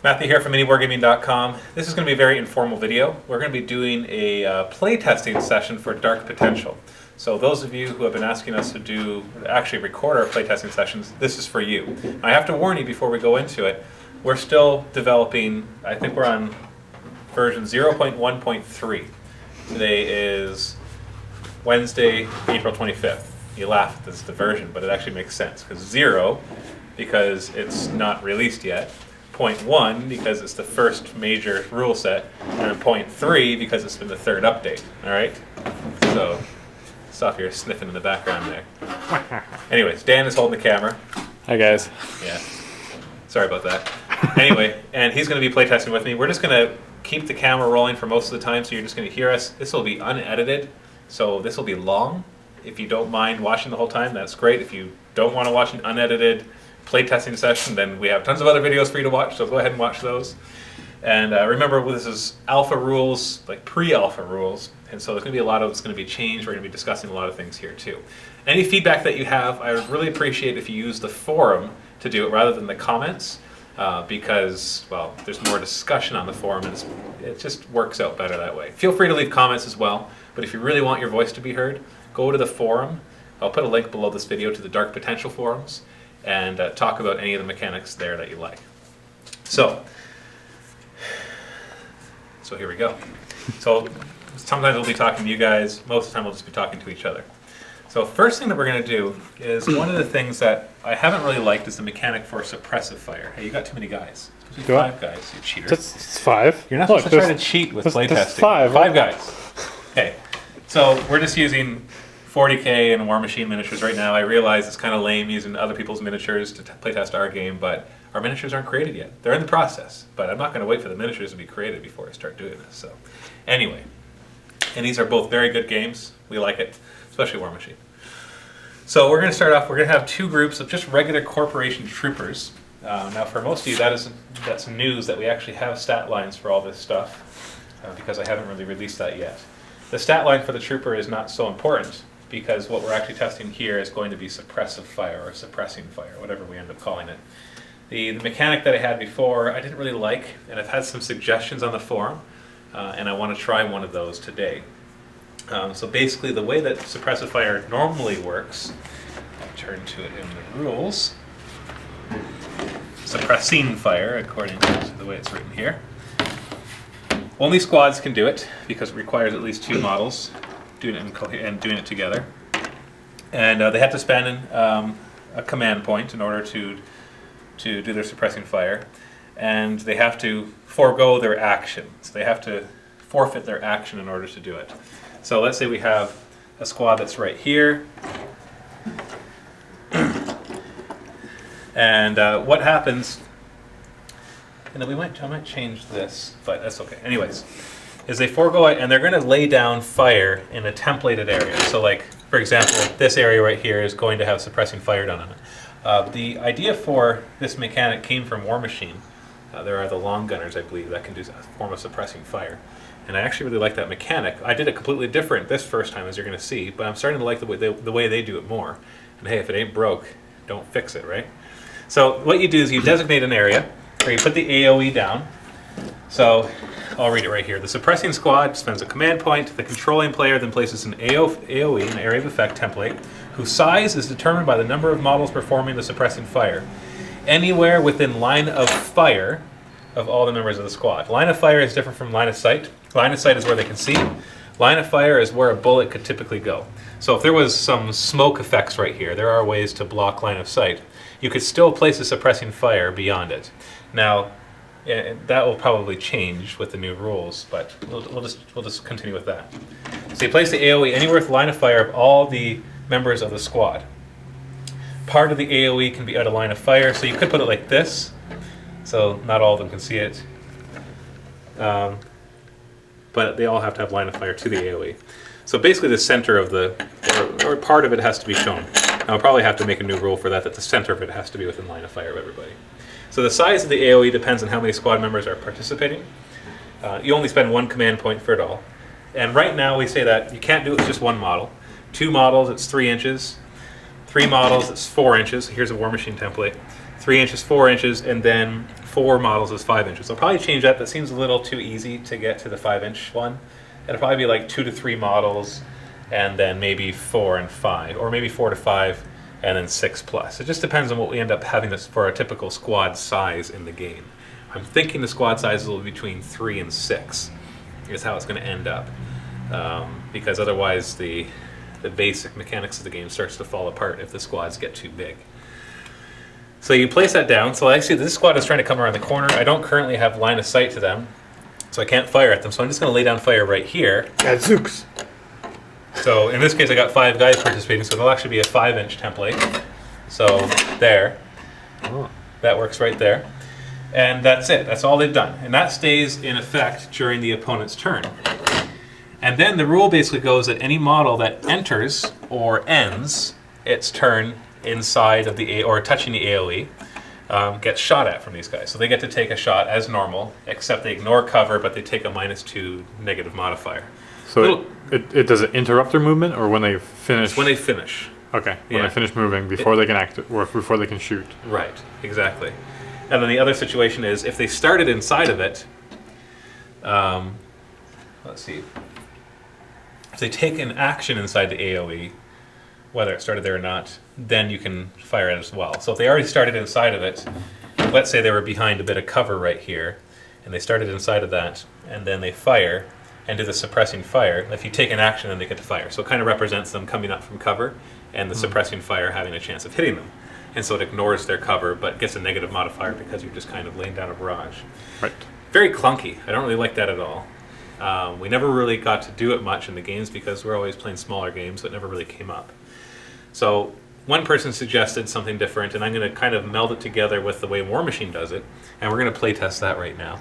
Matthew here from MiniWarGaming.com. This is going to be a very informal video. We're going to be doing a playtesting session for Dark Potential. So those of you who have been asking us to actually record our playtesting sessions, this is for you. I have to warn you before we go into it, we're still developing, I think we're on version 0.1.3. Today is Wednesday, April 25th. You laugh at this, the version, but it actually makes sense. Because 0, because it's not released yet. 0.1 because it's the first major rule set, and 0.3 because it's been the third update. All right, so stop your sniffing in the background there. Anyways, Dan is holding the camera. Hi guys. Yeah, sorry about that. Anyway, and he's going to be playtesting with me. We're just going to keep the camera rolling for most of the time, so you're just going to hear us. This will be unedited, so this will be long. If you don't mind watching the whole time, that's great. If you don't want to watch an unedited playtesting session, then we have tons of other videos for you to watch, so go ahead and watch those. And remember, this is alpha rules, like pre-alpha rules, and so there's going to be a lot of it's going to be changed. We're going to be discussing a lot of things here too. Any feedback that you have, I would really appreciate if you use the forum to do it rather than the comments, because, well, there's more discussion on the forum, and it just works out better that way. Feel free to leave comments as well, but if you really want your voice to be heard, go to the forum. I'll put a link below this video to the Dark Potential forums, and talk about any of the mechanics there that you like. So here we go. So sometimes we'll be talking to you guys, most of the time we'll just be talking to each other. So first thing that we're going to do is one of the things that I haven't really liked is the mechanic for suppressive fire. Hey, you got too many guys. There's 5 guys, you cheater. It's 5. You're not supposed to try to cheat with playtesting. 5 guys. Okay, so we're just using 40K and War Machine miniatures right now. I realize it's kind of lame using other people's miniatures to playtest our game, but our miniatures aren't created yet. They're in the process, but I'm not going to wait for the miniatures to be created before I start doing this. So, anyway, and these are both very good games. We like it, especially War Machine. So we're going to start off. We're going to have 2 groups of just regular corporation troopers. Now, for most of you, that's news that we actually have stat lines for all this stuff, because I haven't really released that yet. The stat line for the trooper is not so important, because what we're actually testing here is going to be suppressive fire or suppressing fire, whatever we end up calling it. The mechanic that I had before I didn't really like, and I've had some suggestions on the forum, and I want to try one of those today. So basically the way that suppressive fire normally works, I'll turn to it in the rules, suppressing fire according to the way it's written here. Only squads can do it because it requires at least 2 models doing it together, and they have to spend a command point in order to do their suppressing fire, and they have to forego their action. So they have to forfeit their action in order to do it. So let's say we have a squad that's right here, and what happens? And then I might change this, but that's okay. Anyways, is they forego it, and they're going to lay down fire in a templated area. So like, for example, this area right here is going to have suppressing fire done on it. The idea for this mechanic came from War Machine. There are the long gunners, I believe, that can do a form of suppressing fire. And I actually really like that mechanic. I did it completely different this first time, as you're going to see, but I'm starting to like the way they do it more. And hey, if it ain't broke, don't fix it, right? So what you do is you designate an area, where you put the AoE down. So I'll read it right here. The suppressing squad spends a command point. The controlling player then places an AoE, an area of effect template, whose size is determined by the number of models performing the suppressing fire, anywhere within line of fire of all the members of the squad. Line of fire is different from line of sight. Line of sight is where they can see. Line of fire is where a bullet could typically go. So if there was some smoke effects right here, there are ways to block line of sight. You could still place a suppressing fire beyond it. Now, that will probably change with the new rules, but we'll just continue with that. So you place the AoE anywhere with line of fire of all the members of the squad. Part of the AoE can be out of line of fire, so you could put it like this, so not all of them can see it. But they all have to have line of fire to the AoE. So basically the center of or part of it has to be shown. Now I'll probably have to make a new rule for that the center of it has to be within line of fire of everybody. So the size of the AoE depends on how many squad members are participating. You only spend 1 command point for it all. And right now we say that you can't do it with just 1 model. 2 models, it's 3 inches. 3 models, it's 4 inches. Here's a War Machine template. 3 inches, 4 inches, and then 4 models is 5 inches. I'll probably change that. That seems a little too easy to get to the 5-inch one. It'll probably be like 2 to 3 models, and then maybe 4 and 5, or maybe 4 to 5, and then 6 plus. It just depends on what we end up having this for a typical squad size in the game. I'm thinking the squad sizes will be between 3 and 6 is how it's going to end up, because otherwise the basic mechanics of the game starts to fall apart if the squads get too big. So you place that down. So actually this squad is trying to come around the corner. I don't currently have line of sight to them, so I can't fire at them. So I'm just going to lay down fire right here. Gadzooks. So in this case I got 5 guys participating, so it'll actually be a 5-inch template. So there. Oh. That works right there. And that's it. That's all they've done. And that stays in effect during the opponent's turn. And then the rule basically goes that any model that enters or ends its turn inside of the or touching the AoE gets shot at from these guys. So they get to take a shot as normal, except they ignore cover, but they take a -2 negative modifier. So it does it interrupt their movement, or when they finish? It's when they finish. Okay, when they finish moving, before they can act, or before they can shoot. Right, exactly. And then the other situation is if they started inside of it, let's see, if they take an action inside the AoE, whether it started there or not, then you can fire it as well. So if they already started inside of it, let's say they were behind a bit of cover right here, and they started inside of that, and then they fire and do the suppressing fire. If you take an action, then they get to fire. So it kind of represents them coming up from cover and the suppressing fire having a chance of hitting them. And so it ignores their cover, but gets a negative modifier because you're just kind of laying down a barrage. Right. Very clunky. I don't really like that at all. We never really got to do it much in the games because we're always playing smaller games, so it never really came up. So one person suggested something different, and I'm going to kind of meld it together with the way War Machine does it, and we're going to play test that right now.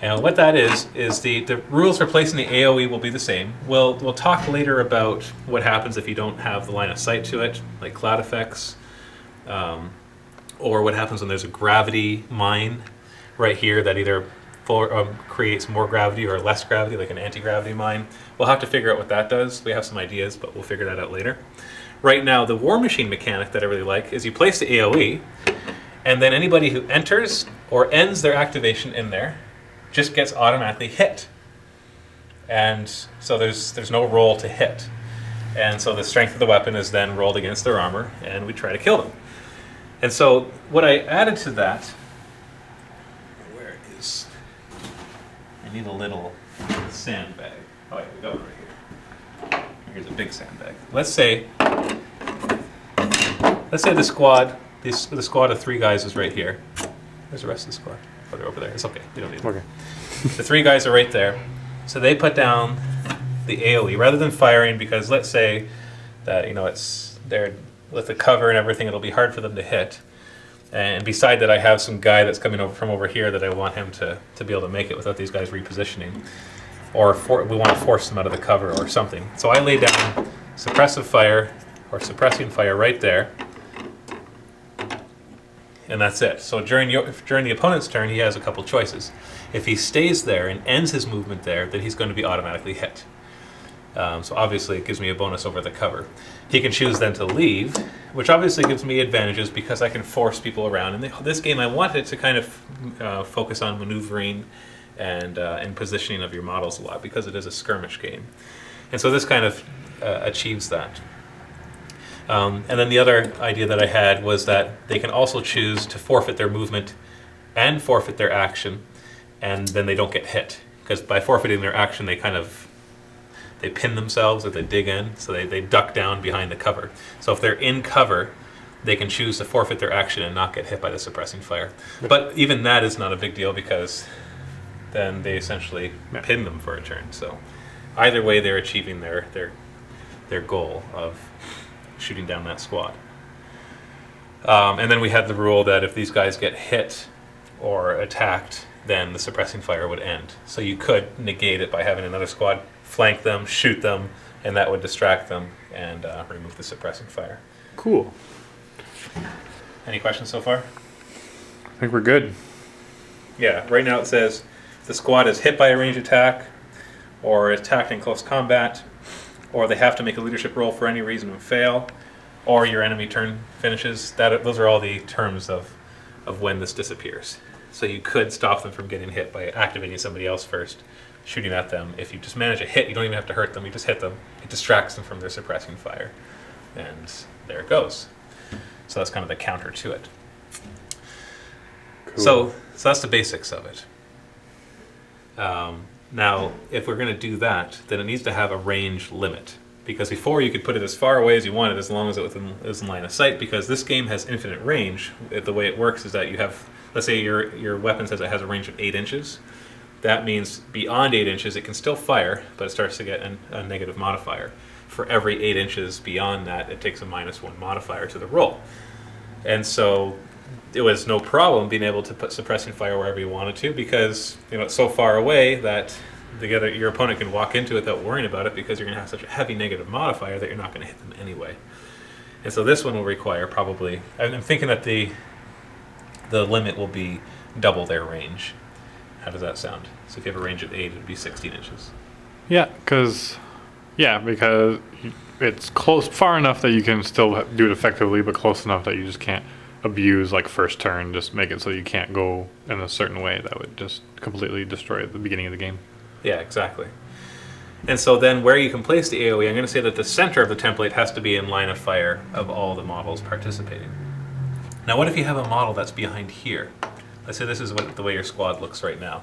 And what that is the rules for placing the AoE will be the same. We'll talk later about what happens if you don't have the line of sight to it, like cloud effects, or what happens when there's a gravity mine right here that either creates more gravity or less gravity, like an anti-gravity mine. We'll have to figure out what that does. We have some ideas, but we'll figure that out later. Right now, the War Machine mechanic that I really like is you place the AoE, and then anybody who enters or ends their activation in there just gets automatically hit. And so there's no roll to hit. And so the strength of the weapon is then rolled against their armor, and we try to kill them. And so what I added to that, where is, I need a little sandbag. Oh, yeah, we got it right here. Here's a big sandbag. Let's say the squad of 3 guys is right here. Where's the rest of the squad? Oh, they're over there. It's okay. We don't need them. Okay. The 3 guys are right there. So they put down the AoE rather than firing, because let's say that it's they're with the cover and everything, it'll be hard for them to hit. And beside that, I have some guy that's coming over from over here that I want him to be able to make it without these guys repositioning, or we want to force them out of the cover or something. So I lay down suppressive fire or suppressing fire right there, and that's it. So during the opponent's turn, he has a couple choices. If he stays there and ends his movement there, then he's going to be automatically hit. So obviously it gives me a bonus over the cover. He can choose then to leave, which obviously gives me advantages because I can force people around. In this game, I wanted to kind of focus on maneuvering and positioning of your models a lot because it is a skirmish game. And so this kind of achieves that. And then the other idea that I had was that they can also choose to forfeit their movement and forfeit their action, and then they don't get hit. Because by forfeiting their action, they pin themselves or they dig in, so they duck down behind the cover. So if they're in cover, they can choose to forfeit their action and not get hit by the suppressing fire. But even that is not a big deal because then they essentially pin them for a turn. So either way, they're achieving their goal of shooting down that squad. And then we had the rule that if these guys get hit or attacked, then the suppressing fire would end. So you could negate it by having another squad flank them, shoot them, and that would distract them and remove the suppressing fire. Cool. Any questions so far? I think we're good. Yeah, right now it says the squad is hit by a ranged attack or attacked in close combat, or they have to make a leadership roll for any reason and fail, or your enemy turn finishes. Those are all the terms of when this disappears. So you could stop them from getting hit by activating somebody else first, shooting at them. If you just manage a hit, you don't even have to hurt them. You just hit them. It distracts them from their suppressing fire. And there it goes. So that's kind of the counter to it. Cool. So that's the basics of it. Now, if we're going to do that, then it needs to have a range limit. Because before you could put it as far away as you wanted, as long as it was in line of sight, because this game has infinite range. The way it works is that you have, let's say your weapon says it has a range of 8 inches. That means beyond 8 inches it can still fire, but it starts to get a negative modifier. For every 8 inches beyond that, it takes a -1 modifier to the roll. And so it was no problem being able to put suppressing fire wherever you wanted to, because it's so far away that your opponent can walk into it without worrying about it, because you're going to have such a heavy negative modifier that you're not going to hit them anyway. And so this one will require probably, I'm thinking that the limit will be double their range. How does that sound? So if you have a range of 8, it would be 16 inches. Yeah, because it's close, far enough that you can still do it effectively, but close enough that you just can't abuse like first turn, just make it so you can't go in a certain way that would just completely destroy the beginning of the game. Yeah, exactly. And so then where you can place the AoE, I'm going to say that the center of the template has to be in line of fire of all the models participating. Now what if you have a model that's behind here? Let's say this is the way your squad looks right now.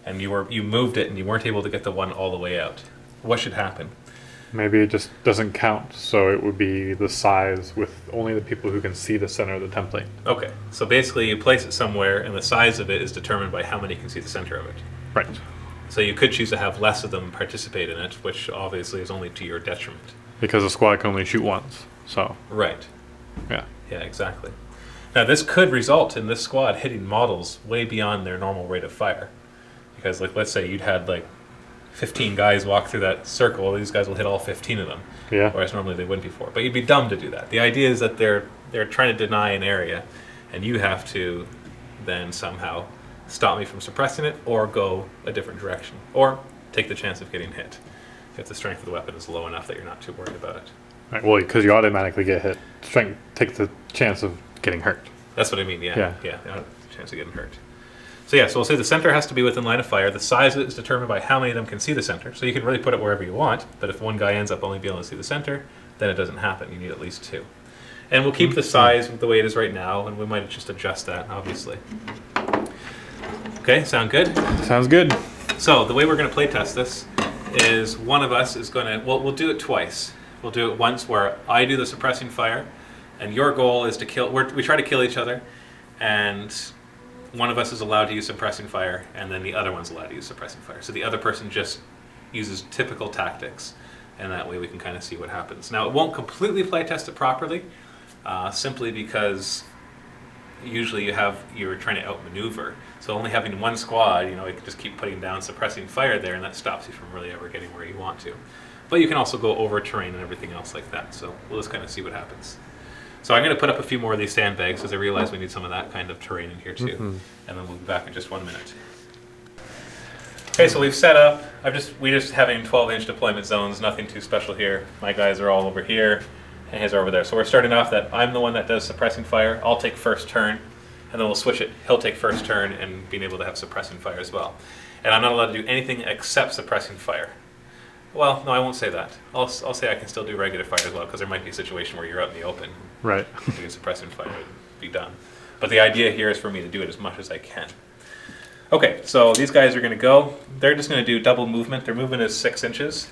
And you moved it and you weren't able to get the one all the way out. What should happen? Maybe it just doesn't count, so it would be the size with only the people who can see the center of the template. Okay, so basically you place it somewhere and the size of it is determined by how many can see the center of it. Right. So you could choose to have less of them participate in it, which obviously is only to your detriment. Because the squad can only shoot once, so. Right. Yeah. Yeah, exactly. Now this could result in this squad hitting models way beyond their normal rate of fire. Because let's say you'd had 15 guys walk through that circle, these guys will hit all 15 of them. Yeah. Whereas normally they wouldn't before. But you'd be dumb to do that. The idea is that they're trying to deny an area, and you have to then somehow stop me from suppressing it, or go a different direction, or take the chance of getting hit if the strength of the weapon is low enough that you're not too worried about it. Right, well, because you automatically get hit. Strength take the chance of getting hurt. That's what I mean, yeah. Chance of getting hurt. So yeah, so we'll say the center has to be within line of fire. The size is determined by how many of them can see the center. So you can really put it wherever you want, but if one guy ends up only being able to see the center, then it doesn't happen. You need at least 2. And we'll keep the size the way it is right now, and we might just adjust that, obviously. Okay, sound good? Sounds good. So the way we're going to play test this is one of us is going to, we'll do it twice. We'll do it once where I do the suppressing fire, and your goal is to kill, we try to kill each other, and one of us is allowed to use suppressing fire, and then the other one's allowed to use suppressing fire. So the other person just uses typical tactics, and that way we can kind of see what happens. Now it won't completely play test it properly, simply because usually you're trying to outmaneuver. So only having one squad, you can just keep putting down suppressing fire there, and that stops you from really ever getting where you want to. But you can also go over terrain and everything else like that. So we'll just kind of see what happens. So I'm going to put up a few more of these sandbags because I realize we need some of that kind of terrain in here too. And then we'll be back in just 1 minute. Okay, so we've set up. We just having 12-inch deployment zones. Nothing too special here. My guys are all over here, and his are over there. So we're starting off that I'm the one that does suppressing fire. I'll take first turn, and then we'll switch it. He'll take first turn and being able to have suppressing fire as well. And I'm not allowed to do anything except suppressing fire. Well, no, I won't say that. I'll say I can still do regular fire as well, because there might be a situation where you're out in the open. Right. Doing suppressing fire would be done. But the idea here is for me to do it as much as I can. Okay, so these guys are going to go. They're just going to do double movement. Their movement is 6 inches.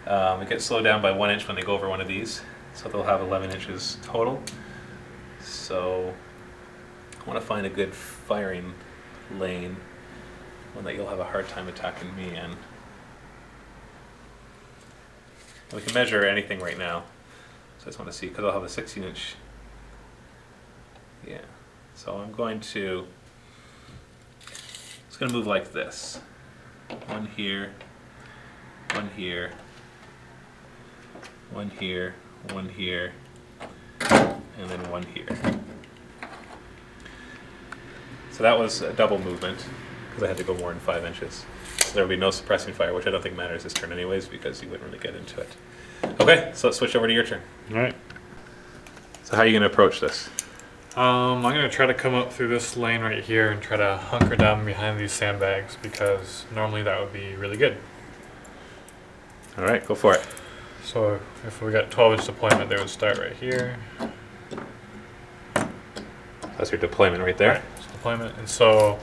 It gets slowed down by 1 inch when they go over one of these. So they'll have 11 inches total. So I want to find a good firing lane, one that you'll have a hard time attacking me in. We can measure anything right now. So I just want to see, because I'll have a 16-inch. Yeah. So I'm going to, it's going to move like this. One here, one here, one here, one here, and then one here. So that was a double movement, because I had to go more than 5 inches. So there will be no suppressing fire, which I don't think matters this turn anyways, because you wouldn't really get into it. Okay, so let's switch over to your turn. All right. So how are you going to approach this? I'm gonna try to come up through this lane right here and try to hunker down behind these sandbags because normally that would be really good. All right, go for it. So if we got 12-inch deployment, they would start right here. That's your deployment right there. Right, it's deployment, and so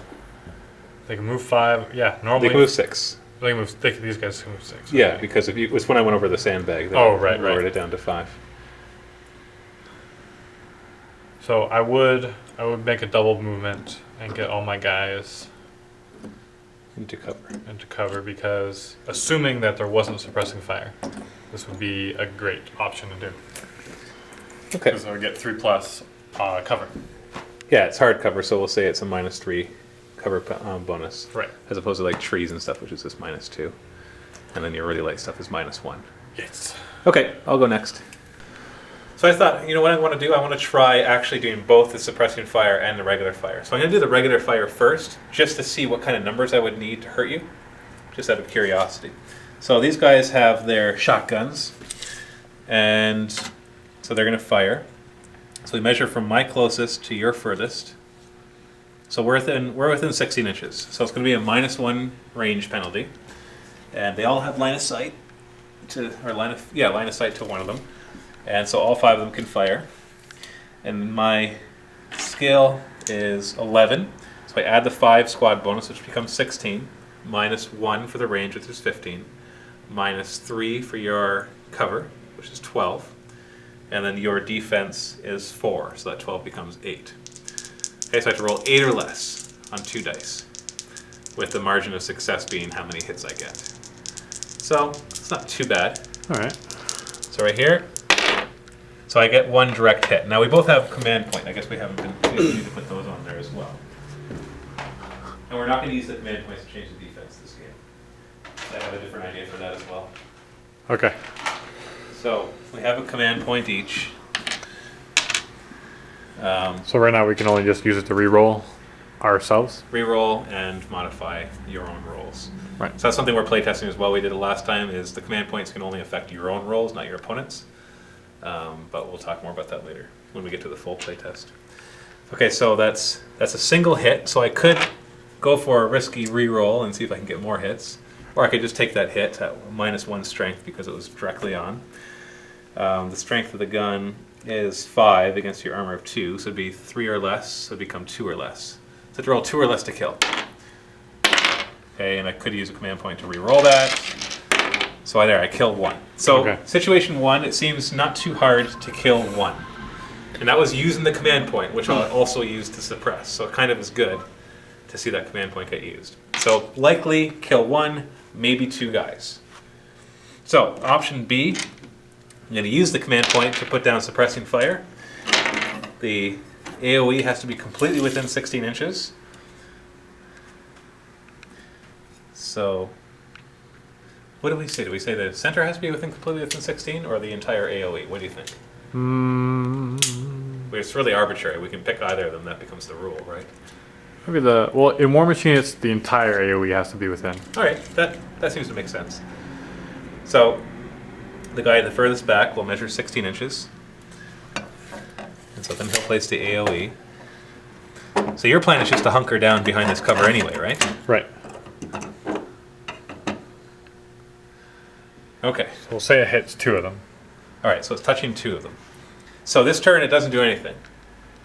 they can move 5. Yeah, normally They can move 6. They can move. These guys can move 6. Yeah, okay. because if you, it's when I went over the sandbag. That Oh, right, lowered right. it down to 5. So I would make a double movement and get all my guys Into cover. into cover because assuming that there wasn't suppressing fire, this would be a great option to do. Okay. Because I would get 3+ cover. Yeah, it's hard cover, so we'll say it's a -3 cover bonus. Right. As opposed to like trees and stuff, which is just -2. And then your really light stuff is -1. Yes. Okay, I'll go next. So I thought, you know what I want to do? I want to try actually doing both the suppressing fire and the regular fire. So I'm going to do the regular fire first, just to see what kind of numbers I would need to hurt you, just out of curiosity. So these guys have their shotguns, and so they're going to fire. So we measure from my closest to your furthest. So we're within 16 inches. So it's going to be a -1 range penalty, and they all have line of sight line of sight to one of them. And so all 5 of them can fire. And my skill is 11. So I add the 5 squad bonus, which becomes 16, -1 for the range, which is 15, -3 for your cover, which is 12, and then your defense is 4, so that 12 becomes 8. Okay, so I have to roll 8 or less on 2 dice, with the margin of success being how many hits I get. So it's not too bad. All right. So right here, so I get 1 direct hit. Now we both have command point. I guess we haven't been. We need to put those on there as well. And we're not going to use the command points to change the defense this game. I have a different idea for that as well. Okay. So we have a command point each. So right now we can only just use it to re-roll ourselves. Reroll and modify your own rolls. Right. So that's something we're playtesting as well. We did it last time. Is the command points can only affect your own rolls, not your opponent's. But we'll talk more about that later when we get to the full playtest. Okay, so that's a single hit. So I could go for a risky reroll and see if I can get more hits, or I could just take that hit at -1 strength because it was directly on. The strength of the gun is 5 against your armor of 2, so it'd be 3 or less. So it'd become 2 or less. So to roll 2 or less to kill. Okay, and I could use a command point to re-roll that. So I killed 1. So Okay. situation 1, it seems not too hard to kill 1. And that was using the command point, which I'll also use to suppress. So it kind of is good to see that command point get used. So likely kill 1, maybe 2 guys. So option B, I'm going to use the command point to put down suppressing fire. The AoE has to be completely within 16 inches. So what do we say? Do we say the center has to be completely within 16, or the entire AoE? What do you think? It's really arbitrary. We can pick either of them. That becomes the rule, right? Maybe in War Machine, it's the entire AoE has to be within. All right, that seems to make sense. So the guy the furthest back will measure 16 inches. And so then he'll place the AoE. So your plan is just to hunker down behind this cover anyway, right? Right. Okay. So we'll say it hits 2 of them. All right, so it's touching 2 of them. So this turn it doesn't do anything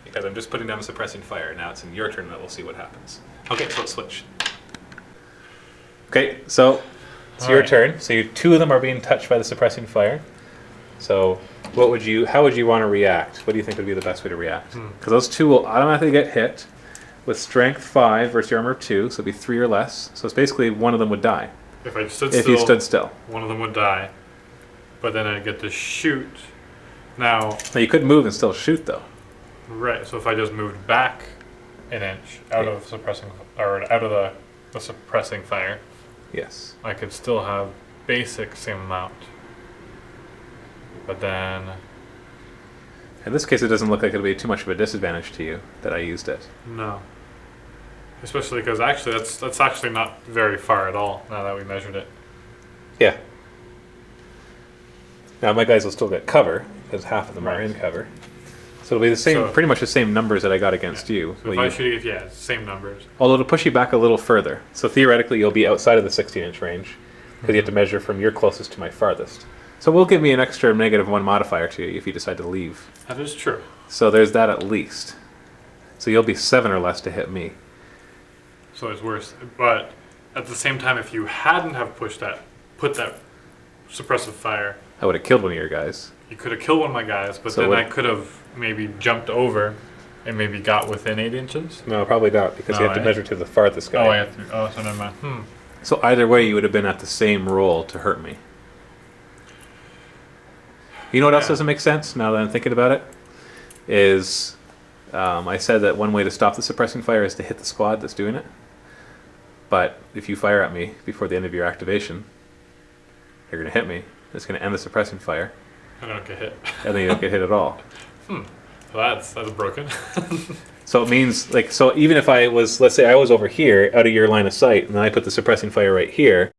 because I'm just putting down the suppressing fire. Now it's in your turn that we'll see what happens. Okay, so let's switch. Okay, so it's your turn. So 2 of them are being touched by the suppressing fire. So how would you want to react? What do you think would be the best way to react? Because those 2 will automatically get hit with strength 5 versus your armor of 2, so it'd be 3 or less. So it's basically one of them would die. If I stood If still, you stood still. one of them would die. But then I get to shoot. Now You could move and still shoot though. right, so if I just moved back an inch out of suppressing the suppressing fire, Yes. I could still have basic same amount. But then In this case, it doesn't look like it'll be too much of a disadvantage to you that I used it. no. Especially because actually that's actually not very far at all now that we measured it. Yeah. Now my guys will still get cover because half of them are in cover. So So it'll be the same, So- pretty much the same numbers that I got against you. So if I shoot it, yeah, same numbers. Although it'll push you back a little further. So theoretically, you'll be outside of the 16-inch range because you have to measure from your closest to my farthest. So we'll give me an extra -1 modifier to you if you decide to leave. That is true. So there's that at least. So you'll be 7 or less to hit me. So it's worse. But at the same time, if you hadn't have put that suppressive fire, I would have killed one of your guys. you could have killed one of my guys, but So then what- I could have maybe jumped over and maybe got within 8 inches. No, probably not, because you No, have to eh? measure to the farthest guy. Oh, I have to. Oh, so never mind. So either way, you would have been at the same roll to hurt me. You know what else Yeah. doesn't make sense, now that I'm thinking about it? Is I said that one way to stop the suppressing fire is to hit the squad that's doing it. But if you fire at me before the end of your activation, you're going to hit me. It's going to end the suppressing fire, I don't get hit. and then you don't get hit at all. Well, that's broken. So it means, like, so even if I was, let's say I was over here, out of your line of sight, and then I put the suppressing fire right here,